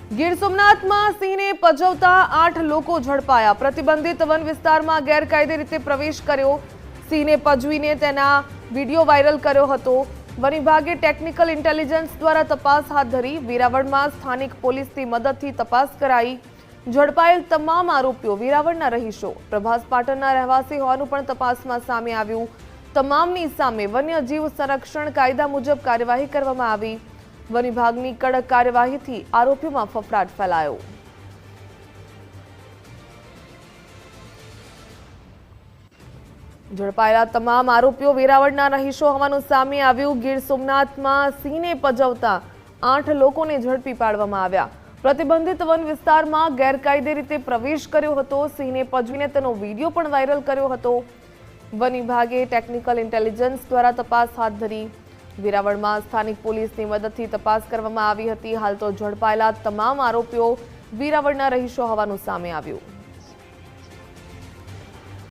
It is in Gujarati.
ગીર સોમનાથમાં સિંહને પજવતા 8 લોકો ઝડપાયા। પ્રતિબંધિત વન વિસ્તારમાં ગેરકાયદે રીતે પ્રવેશ કર્યો। સિંહને પજવીને તેના વિડીયો વાયરલ કર્યો હતો। વન વિભાગે ટેકનિકલ ઇન્ટેલિજન્સ દ્વારા તપાસ હાથ ધરી। વેરાવળમાં સ્થાનિક પોલીસની મદદથી તપાસ કરાઈ। ઝડપાયેલ તમામ આરોપીઓ વેરાવળના રહીશો પ્રભાસ પાટણના રહેવાસી હોવાનું પણ તપાસમાં સામે આવ્યું। તમામની સામે વન્યજીવ સંરક્ષણ કાયદા મુજબ કાર્યવાહી કરવામાં આવી। વન વિભાગની કડક કાર્યવાહીથી આરોપીઓમાં ફફડાટ ફેલાયો। ઝડપાયેલા તમામ આરોપીઓ વેરાવળના રહીશો હોવાનું સામે આવ્યું। ગીર સોમનાથમાં સિંહને પજવતા 8 લોકોને ઝડપી પાડવામાં આવ્યા। પ્રતિબંધિત વન વિસ્તારમાં ગેરકાયદે રીતે પ્રવેશ કર્યો હતો। સિંહને પજવીને તેનો વિડીયો પણ વાયરલ કર્યો હતો। વન વિભાગે ટેકનિકલ ઇન્ટેલિજન્સ દ્વારા તપાસ હાથ ધરી। વેરાવળમાં સ્થાનિક પોલીસની મદદથી તપાસ કરવામાં આવી હતી। હાલ તો ઝડપાયેલા તમામ આરોપીઓ વેરાવળના રહીશો હોવાનું સામે આવ્યું।